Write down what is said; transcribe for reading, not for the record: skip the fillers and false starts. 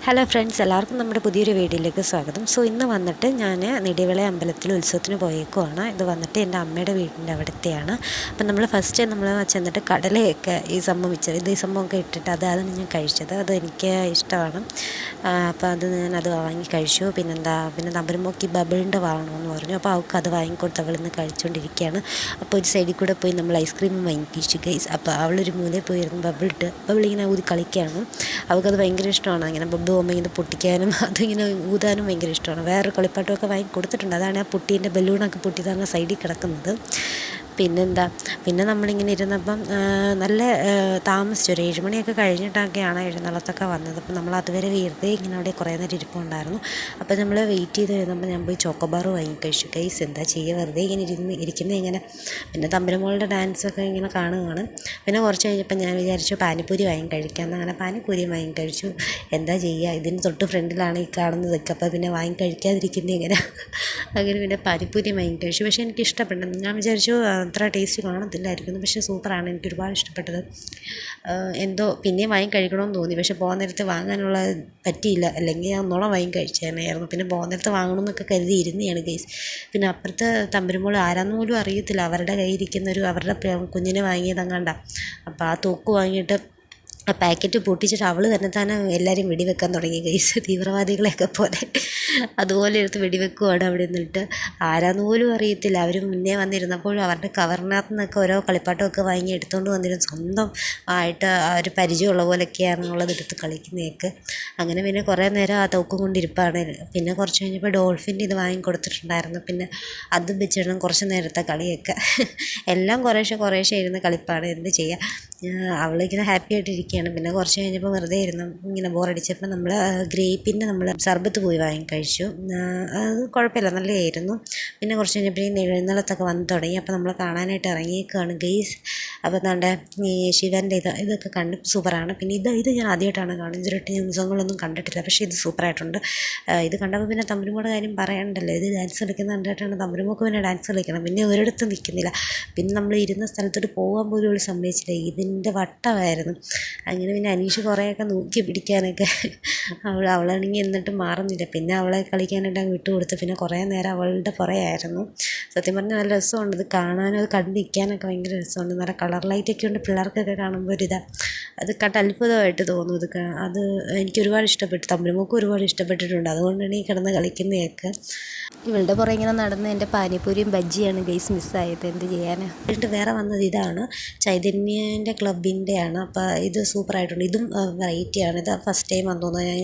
Hello friends, എല്ലാവർക്കും നമ്മുടെ പുതിയൊരു വീഡിയോയിലേക്ക് സ്വാഗതം. സോ ഇന്ന് വന്നിട്ട് ഞാൻ നെടിവിള അമ്പലത്തിൽ ഉത്സവത്തിന് പോയേക്കുവാണ്. ഇത് വന്നിട്ട് എൻ്റെ അമ്മയുടെ വീടിൻ്റെ അവിടുത്തെയാണ്. അപ്പം നമ്മൾ ഫസ്റ്റ് ചെന്നിട്ട് കടലയൊക്കെ ഈ സംഭവമൊക്കെ ഇട്ടിട്ട് അതാണ് ഞാൻ കഴിച്ചത്. അത് എനിക്ക് ഇഷ്ടമാണ്. അപ്പോൾ ഞാനത് വാങ്ങി കഴിച്ചു. പിന്നെ നമ്പരുമോക്ക് ബബിളിൻ്റെ വാങ്ങണമെന്ന് പറഞ്ഞു. അപ്പോൾ അവൾക്ക് അത് വാങ്ങിക്കൊടുത്ത് അവളിന്ന് കഴിച്ചുകൊണ്ടിരിക്കുകയാണ്. അപ്പോൾ ഒരു സൈഡിൽ കൂടെ പോയി നമ്മൾ ഐസ്ക്രീം വാങ്ങിപ്പിച്ചു ഗൈസ്. അപ്പോൾ അവളൊരു മൂലയിൽ പോയിരുന്നു ബബിളിങ്ങനെ ഊതി കളിക്കുകയാണ്. അവൾക്കത് ഭയങ്കര ഇഷ്ടമാണ്. അങ്ങനെ പോകുമ്പോൾ ഇങ്ങനെ പൊട്ടിക്കാനും അതിങ്ങനെ ഊതാനും ഭയങ്കര ഇഷ്ടമാണ്. വേറൊരു കളിപ്പാട്ടമൊക്കെ വാങ്ങി കൊടുത്തിട്ടുണ്ട്. അതാണ് ആ പൊട്ടീൻ്റെ ബലൂണൊക്കെ പൊട്ടിയതാണ് സൈഡിൽ കിടക്കുന്നത്. പിന്നെ നമ്മളിങ്ങനെ ഇരുന്നപ്പം നല്ല താമസിച്ചു. ഒരു 7 മണിയൊക്കെ കഴിഞ്ഞിട്ടൊക്കെയാണ് എഴുന്നള്ളത്തൊക്കെ വന്നത്. അപ്പം നമ്മൾ അതുവരെ വെറുതെ ഇങ്ങനെ അവിടെ കുറേ നേരം ഇരിപ്പുണ്ടായിരുന്നു. അപ്പോൾ നമ്മൾ വെയിറ്റ് ചെയ്ത് വരുമ്പോൾ ഞാൻ പോയി ചോക്കോബാർ വാങ്ങി കഴിച്ചു. ഗൈസ് എന്താ ചെയ്യുക, വെറുതെ ഇങ്ങനെ ഇരിക്കുന്നത് ഇങ്ങനെ. പിന്നെ തമ്പുരുമോളുടെ ഡാൻസൊക്കെ ഇങ്ങനെ കാണുകയാണ്. പിന്നെ കുറച്ച് കഴിഞ്ഞപ്പോൾ ഞാൻ വിചാരിച്ചു പാനിപ്പൂരി വാങ്ങി കഴിക്കാമെന്ന്. അങ്ങനെ പാനിപ്പൂരി വാങ്ങി കഴിച്ചു. എന്താ ചെയ്യുക, ഇതിന് തൊട്ട് ഫ്രണ്ടിലാണ് ഈ കാണുന്നതൊക്കെ. അപ്പോൾ പിന്നെ വാങ്ങി കഴിക്കാതിരിക്കുന്നത് ഇങ്ങനെ. അങ്ങനെ പിന്നെ പാനിപ്പൂരി വാങ്ങി കഴിച്ചു. പക്ഷേ എനിക്ക് ഇഷ്ടപ്പെട്ടു. ഞാൻ വിചാരിച്ചു അത്ര ടേസ്റ്റ് കാണത്തില്ലായിരിക്കുന്നു. പക്ഷേ സൂപ്പറാണ്, എനിക്ക് ഒരുപാട് ഇഷ്ടപ്പെട്ടത്. എന്തോ പിന്നെയും വാങ്ങി കഴിക്കണമെന്ന് തോന്നി. പക്ഷേ പോകുന്ന നേരത്ത് വാങ്ങാനുള്ള പറ്റിയില്ല. അല്ലെങ്കിൽ ഞാൻ ഒന്നോളം വാങ്ങി കഴിച്ചേനായിരുന്നു. പിന്നെ പോകുന്ന നേരത്ത് വാങ്ങണമെന്നൊക്കെ കരുതി ഇരുന്നതാണ് ഗൈസ്. പിന്നെ അപ്പുറത്തെ തമ്പുരുമോൾ ആരാന്ന് പോലും അറിയത്തില്ല. അവരുടെ കയ്യിരിക്കുന്നൊരു അവരുടെ കുഞ്ഞിനെ വാങ്ങിയതങ്ങാണ്ടാണ്. അപ്പോൾ ആ തോക്ക് വാങ്ങിയിട്ട് ആ പാക്കറ്റ് പൊട്ടിച്ചിട്ട് അവൾ തന്നെ എല്ലാവരും വെടിവെക്കാൻ തുടങ്ങി ഗൈസ്. തീവ്രവാദികളെയൊക്കെ പോലെ അതുപോലെ എടുത്ത് വെടിവെക്കുവാണ് അവിടെ നിന്നിട്ട്. ആരാന്ന് പോലും അറിയത്തില്ല. അവർ മുന്നേ വന്നിരുന്നപ്പോഴും അവരുടെ കവറിനകത്ത് നിന്നൊക്കെ ഓരോ കളിപ്പാട്ടമൊക്കെ വാങ്ങി എടുത്തുകൊണ്ട് വന്നിരുന്നു. സ്വന്തം ആയിട്ട് ഒരു പരിചയമുള്ള പോലെയൊക്കെയാണ് ഉള്ളത് എടുത്ത് കളിക്കുന്നതൊക്കെ. അങ്ങനെ പിന്നെ കുറേ നേരം ആ തോക്കും കൊണ്ടിരിപ്പാണ്. പിന്നെ കുറച്ച് കഴിഞ്ഞപ്പോൾ ഡോൾഫിൻ്റെ ഇത് വാങ്ങിക്കൊടുത്തിട്ടുണ്ടായിരുന്നു. പിന്നെ അത് വെച്ചിടണം കുറച്ച് നേരത്തെ കളിയൊക്കെ. എല്ലാം കുറേശ്ശെ ഇരുന്ന് കളിപ്പാണ്. എന്ത് ചെയ്യുക, അവളിങ്ങനെ ഹാപ്പി ആയിട്ടിരിക്കുകയാണ്. പിന്നെ കുറച്ച് കഴിഞ്ഞപ്പോൾ വെറുതെ ഇരുന്ന് ഇങ്ങനെ ബോറടിച്ചപ്പോൾ നമ്മൾ ഗ്രേപ്പിൻ്റെ സർബത്ത് പോയി വാങ്ങി കഴിച്ചു. അത് കുഴപ്പമില്ല, നല്ലതായിരുന്നു. പിന്നെ കുറച്ച് കഴിഞ്ഞപ്പോഴേക്കും എഴുന്നള്ളത്തൊക്കെ വന്ന് തുടങ്ങി. അപ്പോൾ നമ്മൾ കാണാനായിട്ട് ഇറങ്ങിയേക്കാണ് ഗെയ്സ്. അപ്പോൾ നമ്മുടെ ഈ ശിവൻ്റെ ഇതൊക്കെ കണ്ട് സൂപ്പറാണ്. പിന്നെ ഇത് ഞാൻ ആദ്യമായിട്ടാണ് കാണുന്നത്. ഇതുവരെയായിട്ട് ഞാൻ ഉത്സവങ്ങളൊന്നും കണ്ടിട്ടില്ല. പക്ഷേ ഇത് സൂപ്പറായിട്ടുണ്ട്. ഇത് കണ്ടപ്പോൾ പിന്നെ തമ്പുരുമോടെ കാര്യം പറയണ്ടല്ലോ. ഇത് ഡാൻസ് കളിക്കുന്ന കണ്ടിട്ടാണ്. തമ്പുരുമോക്ക് പിന്നെ ഡാൻസ് കളിക്കണം. പിന്നെ ഒരിടത്തും നിൽക്കുന്നില്ല. പിന്നെ നമ്മൾ ഇരുന്ന സ്ഥലത്തോട്ട് പോകാൻ പോലും അവൾ സമ്മതിച്ചില്ല. ഇതിൻ്റെ വട്ടമായിരുന്നു. അങ്ങനെ പിന്നെ അനീഷ് കുറേയൊക്കെ നോക്കി പിടിക്കാനൊക്കെ അവളാണെങ്കിൽ എന്നിട്ട് മാറുന്നില്ല. പിന്നെ അവളെ കളിക്കാനായിട്ട് അങ്ങ് വിട്ടുകൊടുത്ത്. പിന്നെ കുറേ നേരം അവളുടെ പുറകെയായിരുന്നു. സത്യം പറഞ്ഞാൽ നല്ല രസമുണ്ട് ഇത് കാണാനും. അത് കണ്ട് നിൽക്കാനൊക്കെ ഭയങ്കര രസമുണ്ട്. നല്ല കളർ ലൈറ്റൊക്കെ ഉണ്ട്. പിള്ളേർക്കൊക്കെ കാണുമ്പോൾ അത് കണ്ട് അത്ഭുതമായിട്ട് തോന്നും. അത് എനിക്കൊരുപാട് ഇഷ്ടപ്പെട്ടു. തമ്പുരുമോൾക്ക് ഒരുപാട് ഇഷ്ടപ്പെട്ടിട്ടുണ്ട്. അതുകൊണ്ടാണ് ഈ കിടന്ന് കളിക്കുന്നതൊക്കെ. ഇവളുടെ പുറകെ ഇങ്ങനെ നടന്ന് എൻ്റെ പാനിപ്പൂരിയും ബജ്ജിയാണ് ഗൈസ് മിസ്സായത്. എന്ത് ചെയ്യാനാണ്. എന്നിട്ട് വേറെ വന്നത് ഇതാണ്, ചൈതന്യൻ്റെ ക്ലബിൻ്റെയാണ്. അപ്പോൾ ഇത് സൂപ്പറായിട്ടുണ്ട്. ഇതും വെറൈറ്റിയാണ്. ഇത് ഫസ്റ്റ് ടൈം ആണെന്ന് തോന്നുന്നു ഞാൻ